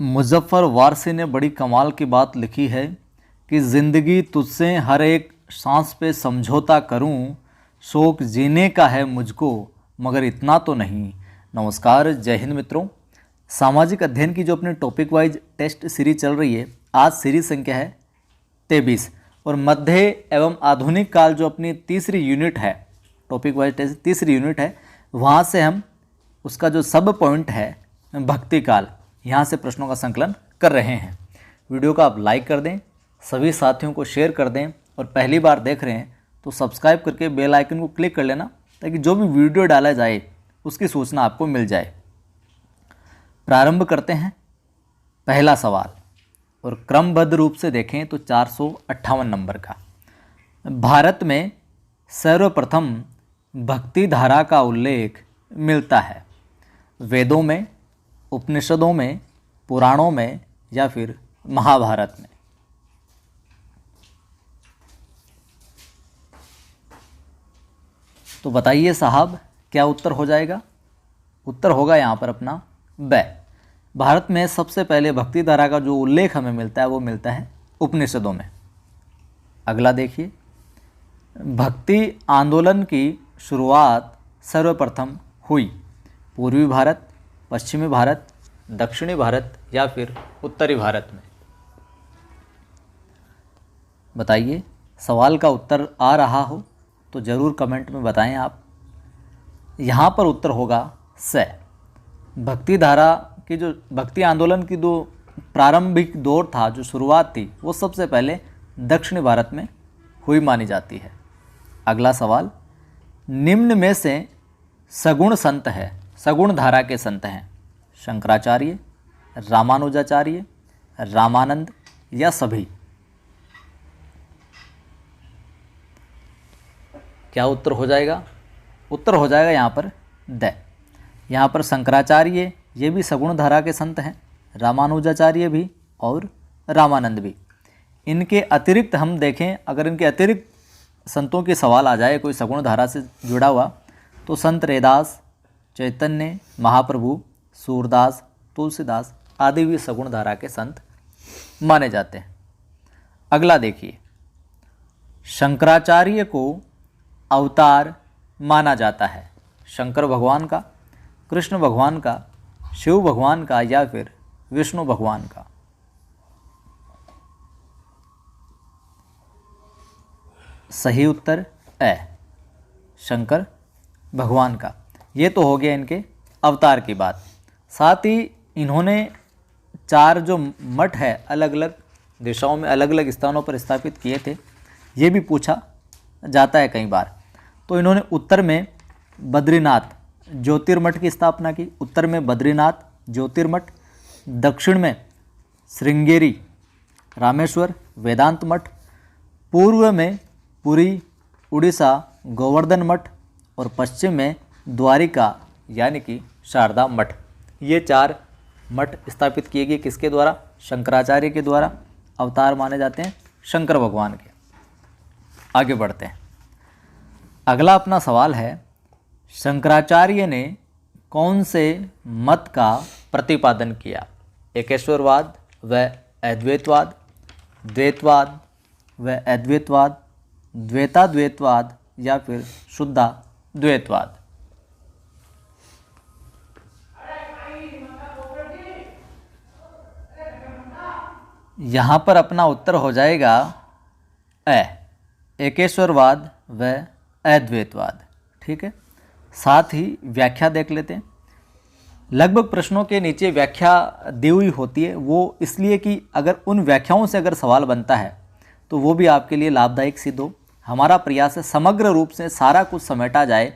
मुज़फ़्फ़र वारसी ने बड़ी कमाल की बात लिखी है कि ज़िंदगी तुझसे हर एक सांस पे समझौता करूं, शौक़ जीने का है मुझको मगर इतना तो नहीं। नमस्कार, जय हिंद मित्रों। सामाजिक अध्ययन की जो अपनी टॉपिक वाइज टेस्ट सीरीज चल रही है, आज सीरीज संख्या है 23 और मध्य एवं आधुनिक काल जो अपनी तीसरी यूनिट है, टॉपिक वाइज टेस्ट तीसरी यूनिट है, वहाँ से हम उसका जो सब पॉइंट है भक्ति काल, यहाँ से प्रश्नों का संकलन कर रहे हैं। वीडियो को आप लाइक कर दें, सभी साथियों को शेयर कर दें और पहली बार देख रहे हैं तो सब्सक्राइब करके बेल आइकन को क्लिक कर लेना ताकि जो भी वीडियो डाला जाए उसकी सूचना आपको मिल जाए। प्रारंभ करते हैं पहला सवाल और क्रमबद्ध रूप से देखें तो 458 नंबर का। भारत में सर्वप्रथम भक्ति धारा का उल्लेख मिलता है वेदों में, उपनिषदों में, पुराणों में या फिर महाभारत में? तो बताइए साहब, क्या उत्तर हो जाएगा? उत्तर होगा यहाँ पर अपना ब। भारत में सबसे पहले भक्ति धारा का जो उल्लेख हमें मिलता है वो मिलता है उपनिषदों में। अगला देखिए, भक्ति आंदोलन की शुरुआत सर्वप्रथम हुई पूर्वी भारत, पश्चिमी भारत, दक्षिणी भारत या फिर उत्तरी भारत में? बताइए। सवाल का उत्तर आ रहा हो तो ज़रूर कमेंट में बताएं आप। यहाँ पर उत्तर होगा स। भक्ति धारा की जो भक्ति आंदोलन की जो प्रारंभिक दौर था, जो शुरुआत थी, वो सबसे पहले दक्षिणी भारत में हुई मानी जाती है। अगला सवाल, निम्न में से सगुण संत है, सगुण धारा के संत हैं शंकराचार्य, रामानुजाचार्य, रामानंद या सभी? क्या उत्तर हो जाएगा? उत्तर हो जाएगा यहाँ पर द। यहाँ पर शंकराचार्य ये भी सगुण धारा के संत हैं, रामानुजाचार्य भी और रामानंद भी। इनके अतिरिक्त हम देखें, अगर इनके अतिरिक्त संतों के सवाल आ जाए कोई सगुण धारा से जुड़ा हुआ, तो संत रैदास, चैतन्य महाप्रभु, सूरदास, तुलसीदास आदि भी सगुण धारा के संत माने जाते हैं। अगला देखिए, शंकराचार्य को अवतार माना जाता है शंकर भगवान का, कृष्ण भगवान का, शिव भगवान का या फिर विष्णु भगवान का? सही उत्तर ए, शंकर भगवान का। ये तो हो गया इनके अवतार की बात। साथ ही इन्होंने 4 जो मठ है अलग अलग दिशाओं में, अलग अलग स्थानों पर स्थापित किए थे, ये भी पूछा जाता है कई बार। तो इन्होंने उत्तर में बद्रीनाथ ज्योतिर्मठ की स्थापना की, उत्तर में बद्रीनाथ ज्योतिर्मठ, दक्षिण में श्रृंगेरी रामेश्वर वेदांत मठ, पूर्व में पुरी उड़ीसा गोवर्धन मठ और पश्चिम में द्वारिका यानी कि शारदा मठ। ये 4 मठ स्थापित किए गए किसके द्वारा? शंकराचार्य के द्वारा। अवतार माने जाते हैं शंकर भगवान के। आगे बढ़ते हैं। अगला अपना सवाल है, शंकराचार्य ने कौन से मत का प्रतिपादन किया? एकेश्वरवाद व अद्वैतवाद, द्वैतवाद व अद्वैतवाद, द्वैताद्वैतवाद या फिर शुद्धाद्वैतवाद? यहाँ पर अपना उत्तर हो जाएगा एकेश्वरवाद व अद्वैतवाद। ठीक है। साथ ही व्याख्या देख लेते हैं। लगभग प्रश्नों के नीचे व्याख्या दी हुई होती है, वो इसलिए कि अगर उन व्याख्याओं से अगर सवाल बनता है तो वो भी आपके लिए लाभदायक सिद्ध हो। हमारा प्रयास है समग्र रूप से सारा कुछ समेटा जाए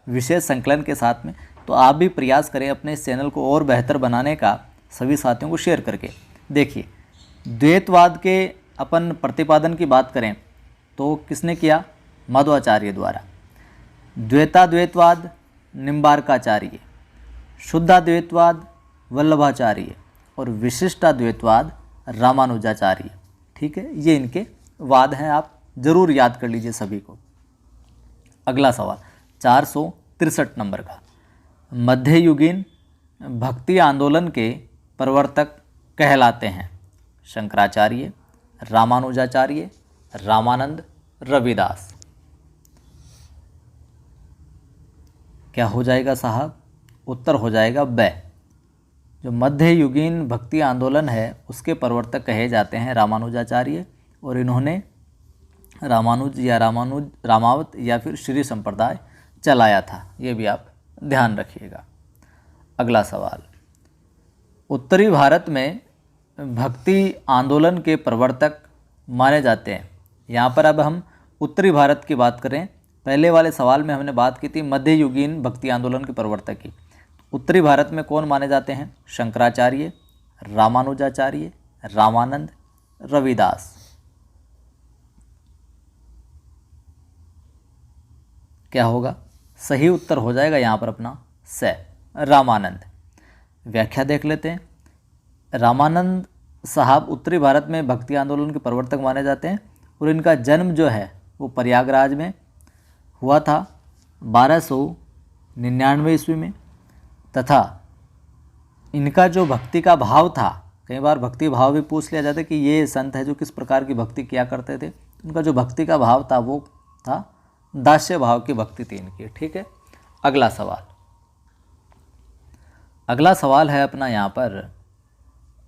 विशेष संकलन के साथ में। तो आप भी प्रयास करें अपने इस चैनल को और बेहतर बनाने का, सभी साथियों को शेयर करके। देखिए, द्वैतवाद के अपन प्रतिपादन की बात करें तो किसने किया? मध्वाचार्य द्वारा। द्वैताद्वैतवाद निम्बार्काचार्य, शुद्धाद्वैतवाद वल्लभाचार्य और विशिष्टाद्वैतवाद रामानुजाचार्य। ठीक है, ये इनके वाद हैं, आप जरूर याद कर लीजिए सभी को। अगला सवाल 463 नंबर का, मध्ययुगीन भक्ति आंदोलन के प्रवर्तक कहलाते हैं? शंकराचार्य, रामानुजाचार्य, रामानंद, रविदास। क्या हो जाएगा साहब? उत्तर हो जाएगा ब। जो मध्ययुगीन भक्ति आंदोलन है उसके प्रवर्तक कहे जाते हैं रामानुजाचार्य, और इन्होंने रामावत या फिर श्री संप्रदाय चलाया था। ये भी आप ध्यान रखिएगा। अगला सवाल, उत्तरी भारत में भक्ति आंदोलन के प्रवर्तक माने जाते हैं। यहाँ पर अब हम उत्तरी भारत की बात करें। पहले वाले सवाल में हमने बात की थी मध्ययुगीन भक्ति आंदोलन के प्रवर्तक की। उत्तरी भारत में कौन माने जाते हैं? शंकराचार्य, रामानुजाचार्य, रामानंद, रविदास। क्या होगा? सही उत्तर हो जाएगा यहाँ पर अपना स, रामानंद। व्याख्या देख लेते हैं। रामानंद साहब उत्तरी भारत में भक्ति आंदोलन के प्रवर्तक माने जाते हैं, और इनका जन्म जो है वो प्रयागराज में हुआ था 1299 ईस्वी में, तथा इनका जो भक्ति का भाव था, कई बार भक्ति भाव भी पूछ लिया जाता है कि ये संत है जो किस प्रकार की भक्ति किया करते थे। उनका जो भक्ति का भाव था वो था दास्य भाव की भक्ति थी इनकी। ठीक है। अगला सवाल है अपना यहाँ पर,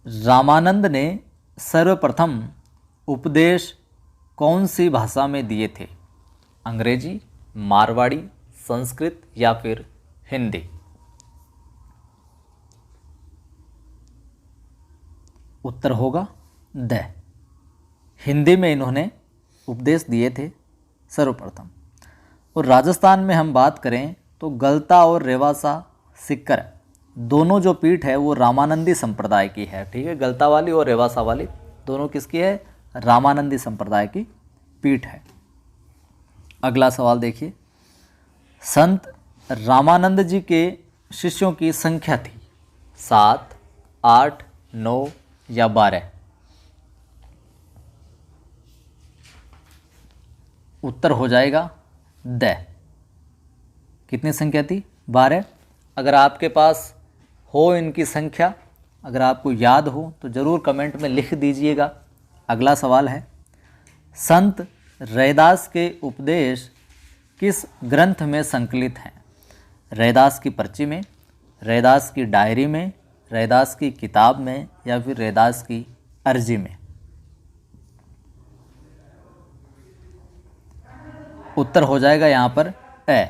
रामानंद ने सर्वप्रथम उपदेश कौन सी भाषा में दिए थे? अंग्रेजी, मारवाड़ी, संस्कृत या फिर हिंदी? उत्तर होगा द, हिंदी में इन्होंने उपदेश दिए थे सर्वप्रथम। और राजस्थान में हम बात करें तो गलता और रेवासा सिक्कर दोनों जो पीठ है वो रामानंदी संप्रदाय की है। ठीक है, गलता वाली और रेवासा वाली दोनों किसकी है? रामानंदी संप्रदाय की पीठ है। अगला सवाल देखिए, संत रामानंद जी के शिष्यों की संख्या थी 7, 8, 9 या 12? उत्तर हो जाएगा द। कितनी संख्या थी? 12। अगर आपके पास हो इनकी संख्या, अगर आपको याद हो तो ज़रूर कमेंट में लिख दीजिएगा। अगला सवाल है, संत रैदास के उपदेश किस ग्रंथ में संकलित हैं? रैदास की पर्ची में, रैदास की डायरी में, रैदास की किताब में या फिर रैदास की अर्जी में? उत्तर हो जाएगा यहाँ पर ए।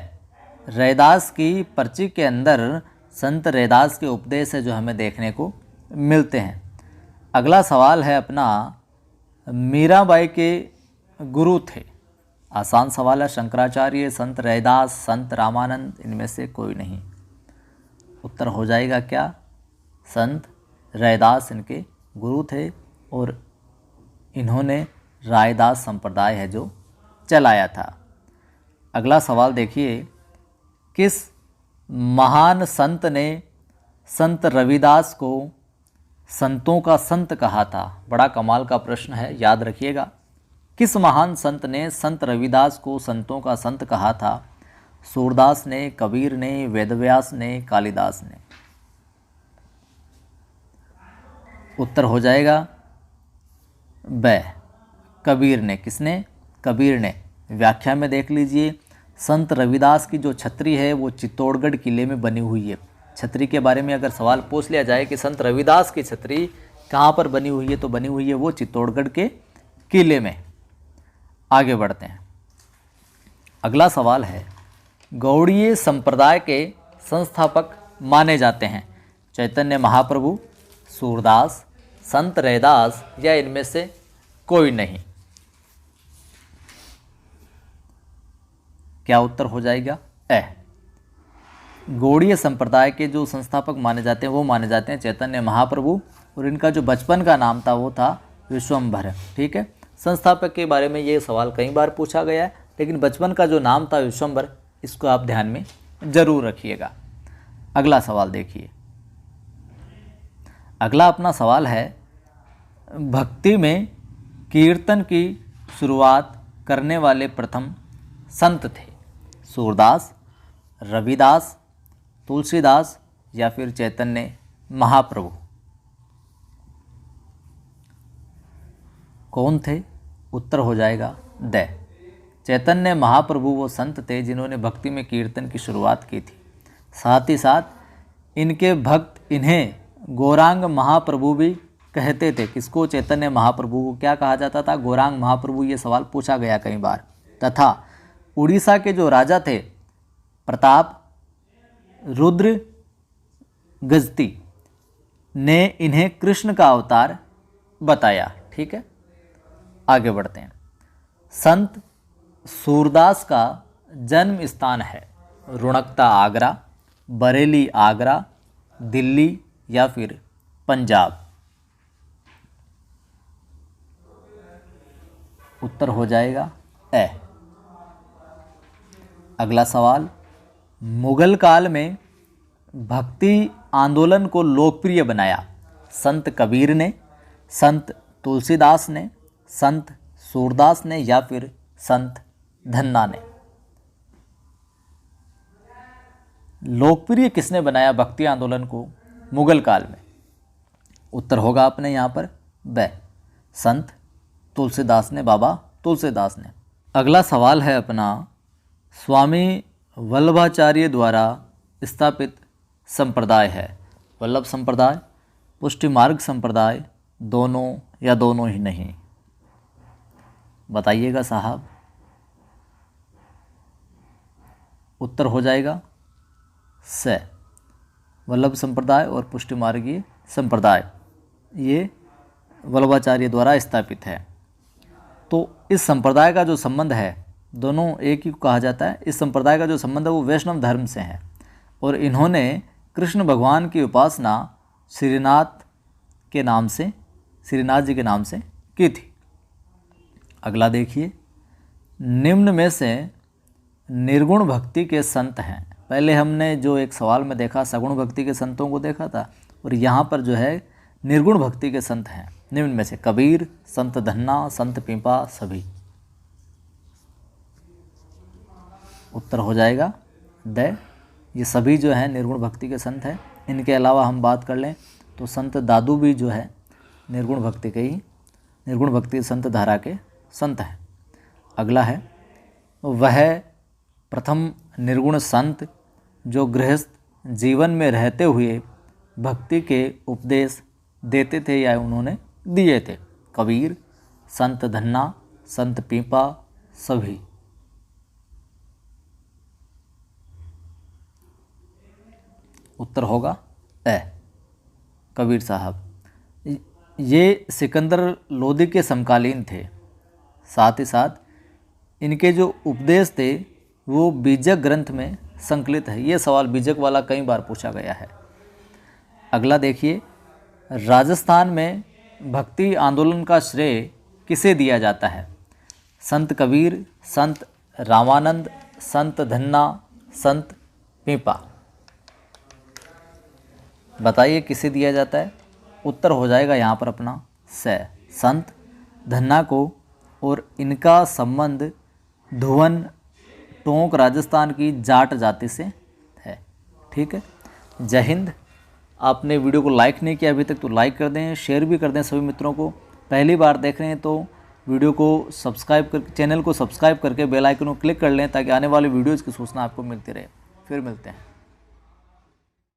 रैदास की पर्ची के अंदर संत रैदास के उपदेश है जो हमें देखने को मिलते हैं। अगला सवाल है अपना, मीराबाई के गुरु थे? आसान सवाल है। शंकराचार्य, संत रैदास, संत रामानंद, इनमें से कोई नहीं। उत्तर हो जाएगा क्या? संत रैदास इनके गुरु थे, और इन्होंने रायदास संप्रदाय है जो चलाया था। अगला सवाल देखिए, किस महान संत ने संत रविदास को संतों का संत कहा था? बड़ा कमाल का प्रश्न है, याद रखिएगा। किस महान संत ने संत रविदास को संतों का संत कहा था? सूरदास ने, कबीर ने, वेदव्यास ने, कालिदास ने? उत्तर हो जाएगा ब, कबीर ने। किसने? कबीर ने। व्याख्या में देख लीजिए, संत रविदास की जो छतरी है वो चित्तौड़गढ़ किले में बनी हुई है। छतरी के बारे में अगर सवाल पूछ लिया जाए कि संत रविदास की छतरी कहाँ पर बनी हुई है, तो बनी हुई है वो चित्तौड़गढ़ के किले में। आगे बढ़ते हैं। अगला सवाल है, गौड़ीय संप्रदाय के संस्थापक माने जाते हैं चैतन्य महाप्रभु, सूरदास, संत रैदास या इनमें से कोई नहीं? क्या उत्तर हो जाएगा? ए। गौड़ीय संप्रदाय के जो संस्थापक माने जाते हैं वो माने जाते हैं चैतन्य महाप्रभु, और इनका जो बचपन का नाम था वो था विश्वम्भर। ठीक है, संस्थापक के बारे में ये सवाल कई बार पूछा गया है, लेकिन बचपन का जो नाम था विश्वम्भर, इसको आप ध्यान में जरूर रखिएगा। अगला सवाल देखिए। अगला अपना सवाल है, भक्ति में कीर्तन की शुरुआत करने वाले प्रथम संत थे? सूरदास, रविदास, तुलसीदास या फिर चैतन्य महाप्रभु? कौन थे? उत्तर हो जाएगा द। चैतन्य महाप्रभु वो संत थे जिन्होंने भक्ति में कीर्तन की शुरुआत की थी। साथ ही साथ इनके भक्त इन्हें गौरांग महाप्रभु भी कहते थे। किसको? चैतन्य महाप्रभु को क्या कहा जाता था? गौरांग महाप्रभु। ये सवाल पूछा गया कई बार। तथा उड़ीसा के जो राजा थे प्रताप रुद्र गजती ने इन्हें कृष्ण का अवतार बताया। ठीक है, आगे बढ़ते हैं। संत सूरदास का जन्म स्थान है रुणकता आगरा, बरेली आगरा, दिल्ली या फिर पंजाब। उत्तर हो जाएगा ए। अगला सवाल, मुगल काल में भक्ति आंदोलन को लोकप्रिय बनाया संत कबीर ने, संत तुलसीदास ने, संत सूरदास ने या फिर संत धन्ना ने? लोकप्रिय किसने बनाया भक्ति आंदोलन को मुगल काल में? उत्तर होगा अपने यहाँ पर ब, संत तुलसीदास ने, बाबा तुलसीदास ने। अगला सवाल है अपना, स्वामी वल्लभाचार्य द्वारा स्थापित संप्रदाय है वल्लभ संप्रदाय, पुष्टि मार्ग संप्रदाय, दोनों या दोनों ही नहीं? बताइएगा साहब। उत्तर हो जाएगा स, वल्लभ संप्रदाय और पुष्टि मार्गीय संप्रदाय ये वल्लभाचार्य द्वारा स्थापित है। तो इस संप्रदाय का जो संबंध है, दोनों एक ही कहा जाता है। इस संप्रदाय का जो संबंध है वो वैष्णव धर्म से है और इन्होंने कृष्ण भगवान की उपासना श्रीनाथ जी के नाम से की थी। अगला देखिए, निम्न में से निर्गुण भक्ति के संत हैं। पहले हमने जो एक सवाल में देखा सगुण भक्ति के संतों को देखा था और यहाँ पर जो है निर्गुण भक्ति के संत हैं। निम्न में से कबीर, संत धन्ना, संत पीपा सभी। उत्तर हो जाएगा द। ये सभी जो हैं निर्गुण भक्ति के संत हैं। इनके अलावा हम बात कर लें तो संत दादू भी जो है निर्गुण भक्ति संत धारा के संत हैं। अगला है, वह प्रथम निर्गुण संत जो गृहस्थ जीवन में रहते हुए भक्ति के उपदेश देते थे या उन्होंने दिए थे। कबीर, संत धन्ना, संत पीपा सभी। उत्तर होगा ए, कबीर साहब। ये सिकंदर लोदी के समकालीन थे। साथ ही साथ इनके जो उपदेश थे वो बीजक ग्रंथ में संकलित है। ये सवाल बीजक वाला कई बार पूछा गया है। अगला देखिए, राजस्थान में भक्ति आंदोलन का श्रेय किसे दिया जाता है? संत कबीर, संत रामानंद, संत धन्ना, संत पीपा। बताइए किसे दिया जाता है? उत्तर हो जाएगा यहाँ पर अपना स, संत धन्ना को। और इनका संबंध धुवन टोंक राजस्थान की जाट जाति से है। ठीक है, जय हिंद। आपने वीडियो को लाइक नहीं किया अभी तक तो लाइक कर दें, शेयर भी कर दें सभी मित्रों को। पहली बार देख रहे हैं तो वीडियो को सब्सक्राइब कर, चैनल को सब्सक्राइब करके बेल आइकन को क्लिक कर लें ताकि आने वाले वीडियोज़ की सूचना आपको मिलती रहे। फिर मिलते हैं।